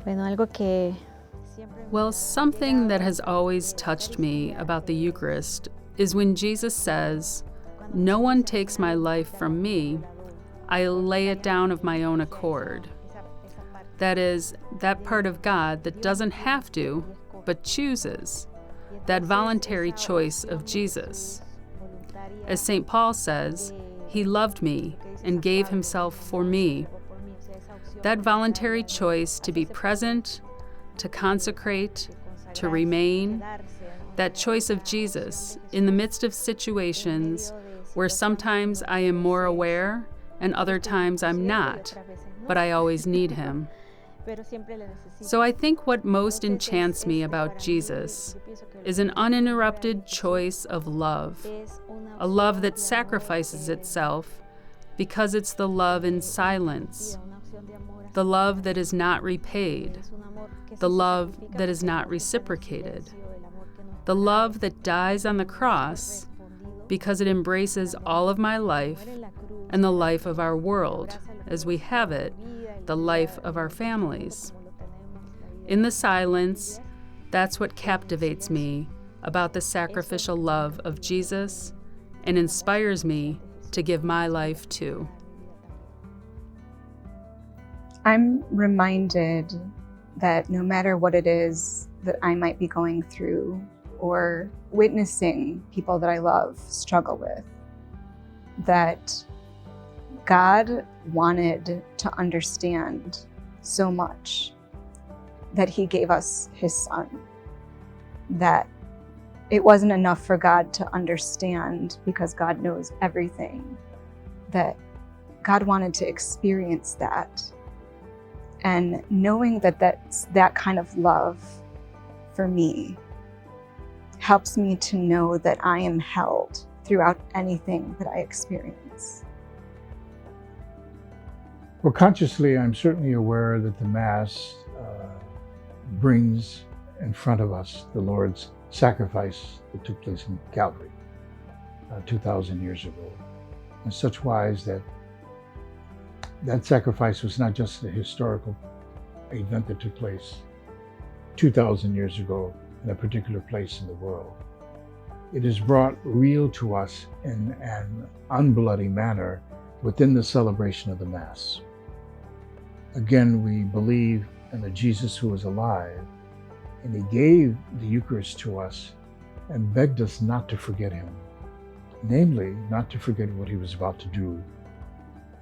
Bueno, algo que Well, something that has always touched me about the Eucharist is when Jesus says, "No one takes my life from me, I lay it down of my own accord." That is, that part of God that doesn't have to, but chooses, that voluntary choice of Jesus. As St. Paul says, He loved me and gave Himself for me. That voluntary choice to be present, to consecrate, to remain, that choice of Jesus in the midst of situations where sometimes I am more aware and other times I'm not, but I always need Him. So I think what most enchants me about Jesus is an uninterrupted choice of love, a love that sacrifices itself because it's the love in silence, the love that is not repaid, the love that is not reciprocated, the love that dies on the cross because it embraces all of my life and the life of our world as we have it, the life of our families. In the silence, that's what captivates me about the sacrificial love of Jesus and inspires me to give my life too. I'm reminded that no matter what it is that I might be going through or witnessing people that I love struggle with, that God wanted to understand so much that He gave us His Son, that it wasn't enough for God to understand because God knows everything, that God wanted to experience that. And knowing that that's that kind of love for me helps me to know that I am held throughout anything that I experience. Well, consciously, I'm certainly aware that the Mass brings in front of us the Lord's sacrifice that took place in Calvary 2,000 years ago, in such wise that that sacrifice was not just a historical event that took place 2,000 years ago in a particular place in the world. It is brought real to us in an unbloody manner within the celebration of the Mass. Again, we believe in the Jesus who was alive, and He gave the Eucharist to us and begged us not to forget Him, namely, not to forget what He was about to do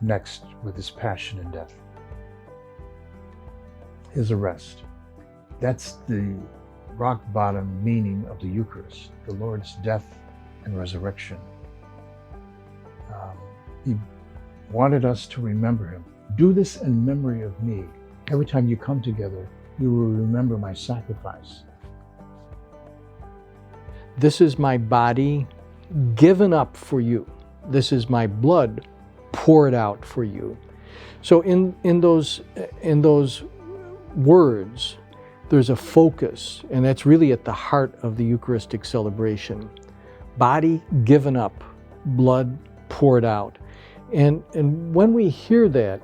next with His passion and death, His arrest. That's the rock bottom meaning of the Eucharist, the Lord's death and resurrection. He wanted us to remember Him. Do this in memory of me. Every time you come together, you will remember my sacrifice. This is my body given up for you. This is my blood poured out for you. So in those words, there's a focus, and that's really at the heart of the Eucharistic celebration. Body given up, blood poured out. And when we hear that,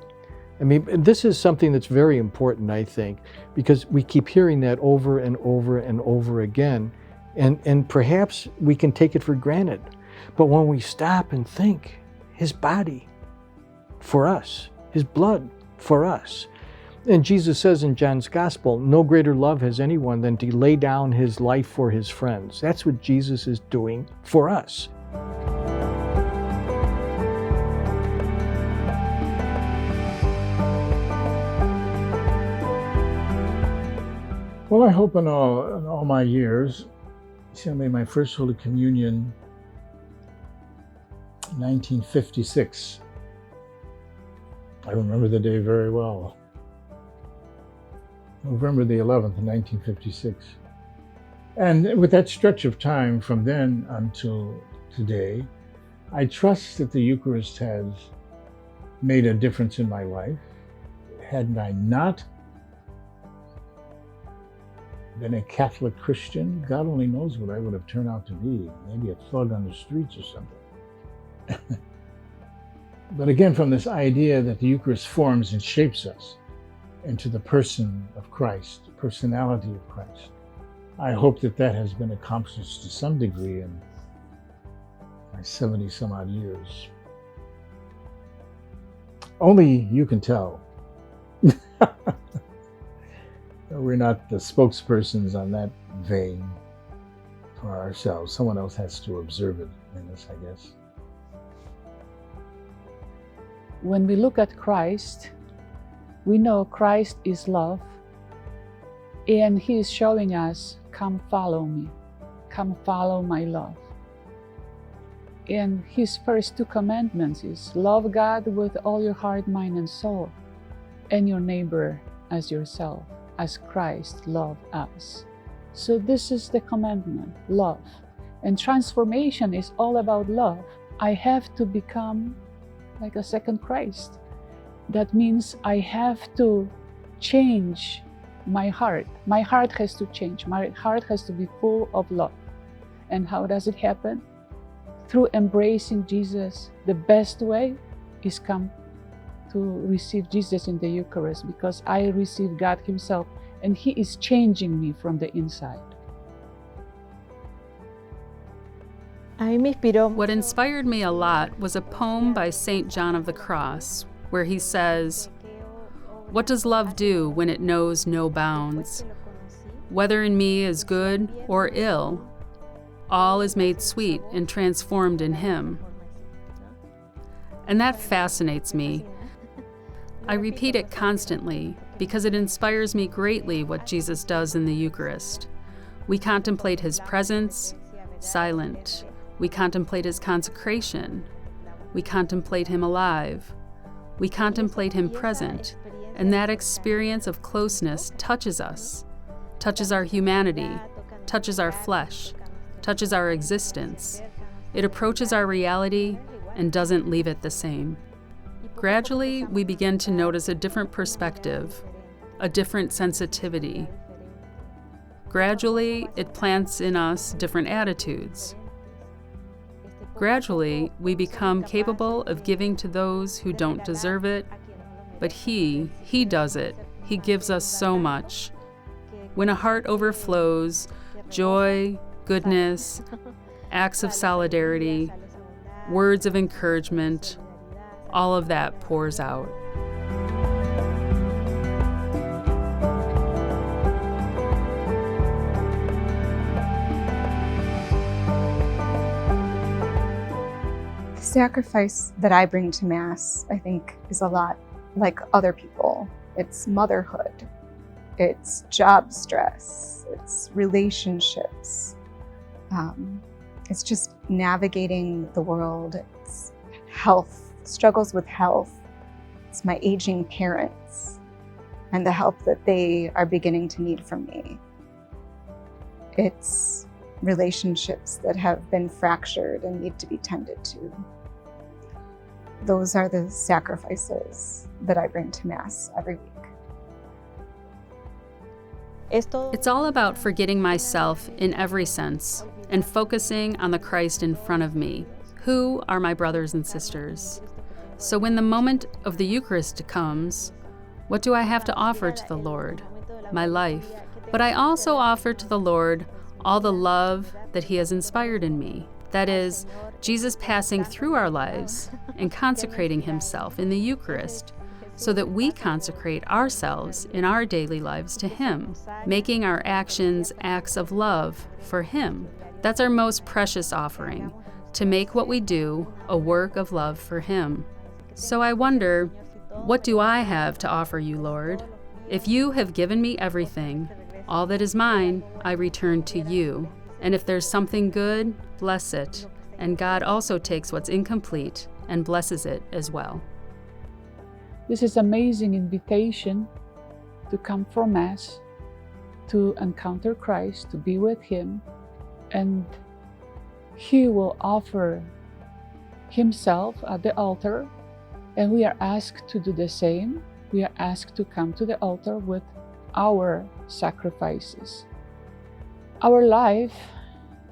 I mean, this is something that's very important, I think, because we keep hearing that over and over and over again, and perhaps we can take it for granted. But when we stop and think, His body for us, His blood for us. And Jesus says in John's Gospel, no greater love has anyone than to lay down his life for his friends. That's what Jesus is doing for us. Well, I hope in all my years, see, I made my first Holy Communion in 1956. I remember the day very well. November the 11th, 1956. And with that stretch of time from then until today, I trust that the Eucharist has made a difference in my life. Had I not been a Catholic Christian, God only knows what I would have turned out to be. Maybe a thug on the streets or something. But again, from this idea that the Eucharist forms and shapes us, into the person of Christ, personality of Christ. I hope that that has been accomplished to some degree in my 70 some odd years. Only you can tell. We're not the spokespersons on that vein for ourselves. Someone else has to observe it in us, I guess. When we look at Christ, we know Christ is love, and He is showing us, come follow me, come follow my love. And His first 2 commandments is love God with all your heart, mind, and soul, and your neighbor as yourself, as Christ loved us. So this is the commandment, love. And transformation is all about love. I have to become like a second Christ. That means I have to change my heart. My heart has to change. My heart has to be full of love. And how does it happen? Through embracing Jesus. The best way is come to receive Jesus in the Eucharist, because I receive God Himself and He is changing me from the inside. What inspired me a lot was a poem by St. John of the Cross, where he says, "What does love do when it knows no bounds? Whether in me is good or ill, all is made sweet and transformed in Him." And that fascinates me. I repeat it constantly because it inspires me greatly what Jesus does in the Eucharist. We contemplate His presence, silent. We contemplate His consecration. We contemplate Him alive. We contemplate Him present. And that experience of closeness touches us, touches our humanity, touches our flesh, touches our existence. It approaches our reality and doesn't leave it the same. Gradually, we begin to notice a different perspective, a different sensitivity. Gradually, it plants in us different attitudes. Gradually, we become capable of giving to those who don't deserve it, but He does it. He gives us so much. When a heart overflows, joy, goodness, acts of solidarity, words of encouragement, all of that pours out. The sacrifice that I bring to Mass, I think, is a lot like other people. It's motherhood, it's job stress, it's relationships, it's just navigating the world, it's health, struggles with health, it's my aging parents and the help that they are beginning to need from me. It's relationships that have been fractured and need to be tended to. Those are the sacrifices that I bring to Mass every week. It's all about forgetting myself in every sense and focusing on the Christ in front of me, who are my brothers and sisters. So when the moment of the Eucharist comes, what do I have to offer to the Lord? My life. But I also offer to the Lord all the love that He has inspired in me. That is, Jesus passing through our lives and consecrating Himself in the Eucharist so that we consecrate ourselves in our daily lives to Him, making our actions acts of love for Him. That's our most precious offering, to make what we do a work of love for Him. So I wonder, what do I have to offer you, Lord? If you have given me everything, all that is mine, I return to you. And if there's something good, bless it. And God also takes what's incomplete and blesses it as well. This is an amazing invitation to come for Mass, to encounter Christ, to be with Him, and He will offer Himself at the altar, and we are asked to do the same. We are asked to come to the altar with our sacrifices. Our life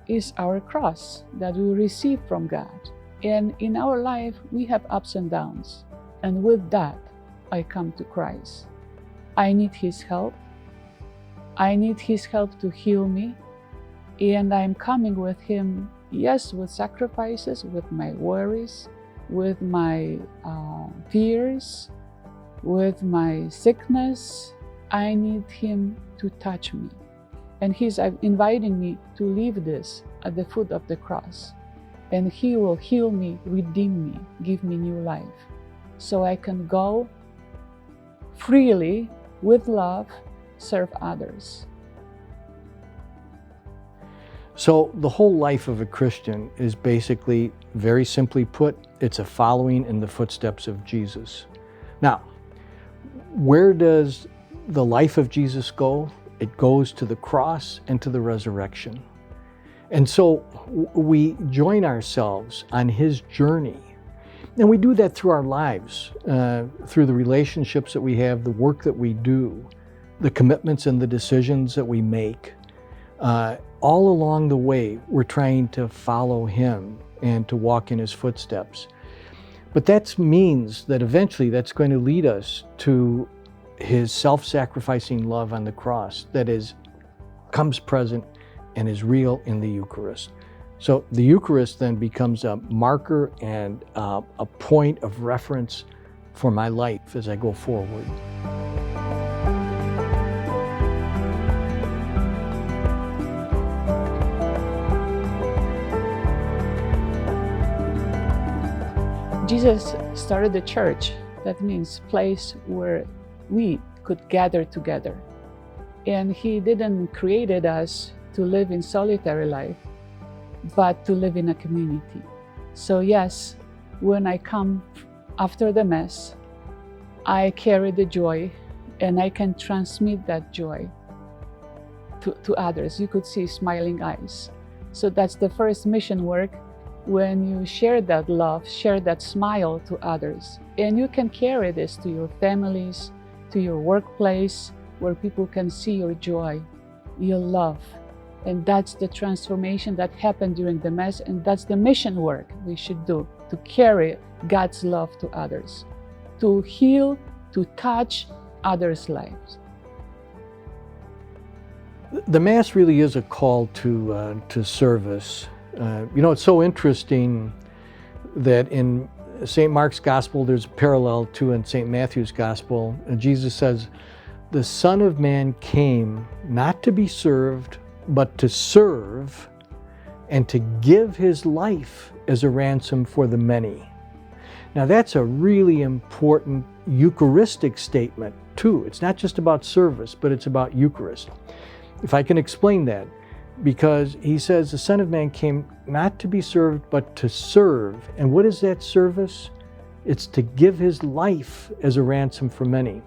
is our cross that we receive from God. And in our life, we have ups and downs. And with that, I come to Christ. I need His help. I need His help to heal me. And I'm coming with Him, yes, with sacrifices, with my worries, with my fears, with my sickness. I need Him to touch me. And He's inviting me to leave this at the foot of the cross. And He will heal me, redeem me, give me new life. So I can go freely, with love, serve others. So the whole life of a Christian is basically, very simply put, it's a following in the footsteps of Jesus. Now, where does the life of Jesus go? It goes to the cross and to the resurrection. And so we join ourselves on His journey. And we do that through our lives, through the relationships that we have, the work that we do, the commitments and the decisions that we make. All along the way, we're trying to follow Him and to walk in His footsteps. But that means that eventually that's going to lead us to His self-sacrificing love on the cross that comes present and is real in the Eucharist. So the Eucharist then becomes a marker and a point of reference for my life as I go forward. Jesus started the church. That means place where we could gather together. And He didn't create us to live in solitary life, but to live in a community. So yes, when I come after the Mass, I carry the joy and I can transmit that joy to others. You could see smiling eyes. So that's the first mission work, when you share that love, share that smile to others. And you can carry this to your families, to your workplace, where people can see your joy, your love. And that's the transformation that happened during the Mass, and that's the mission work we should do, to carry God's love to others, to heal, to touch others' lives. The Mass really is a call to service. It's so interesting that in St. Mark's Gospel, there's a parallel to in St. Matthew's Gospel. Jesus says, "The Son of Man came not to be served, but to serve and to give His life as a ransom for the many." Now that's a really important Eucharistic statement too. It's not just about service, but it's about Eucharist. If I can explain that, because He says the Son of Man came not to be served, but to serve. And what is that service? It's to give His life as a ransom for many.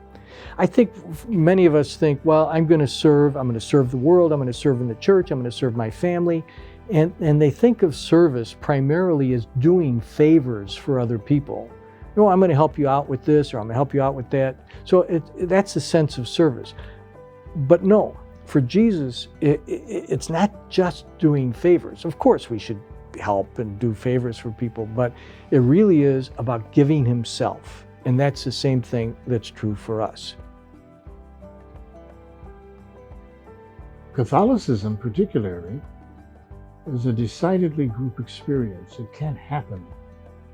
I think many of us think, well, I'm going to serve the world, I'm going to serve in the church, I'm going to serve my family. And they think of service primarily as doing favors for other people. I'm going to help you out with this, or I'm going to help you out with that. So that's the sense of service. But no, for Jesus, it's not just doing favors. Of course, we should help and do favors for people, but it really is about giving Himself. And that's the same thing that's true for us. Catholicism, particularly, is a decidedly group experience. It can't happen.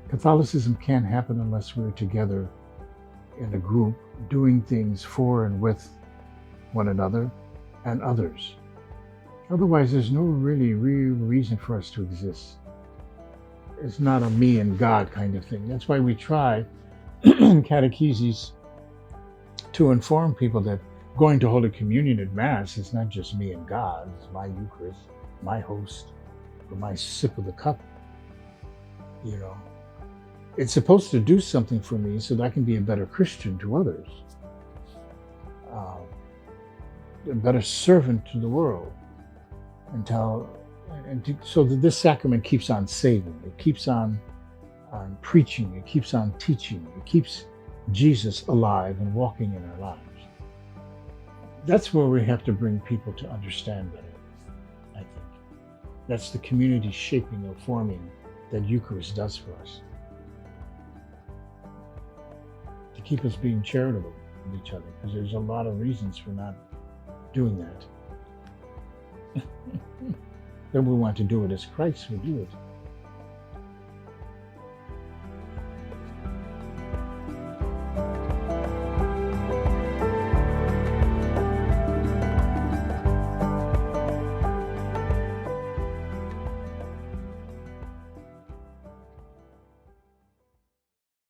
Catholicism can't happen unless we're together in a group, doing things for and with one another and others. Otherwise, there's no really real reason for us to exist. It's not a me and God kind of thing. That's why we try catecheses to inform people that going to Holy Communion at Mass is not just me and God, it's my Eucharist, my host, or my sip of the cup. It's supposed to do something for me so that I can be a better Christian to others, a better servant to the world, so that this sacrament keeps on saving, it keeps on preaching, it keeps on teaching, it keeps Jesus alive and walking in our lives. That's where we have to bring people to understand better, I think. That's the community shaping or forming that Eucharist does for us. To keep us being charitable, with each other, because there's a lot of reasons for not doing that. Then we want to do it as Christ would do it.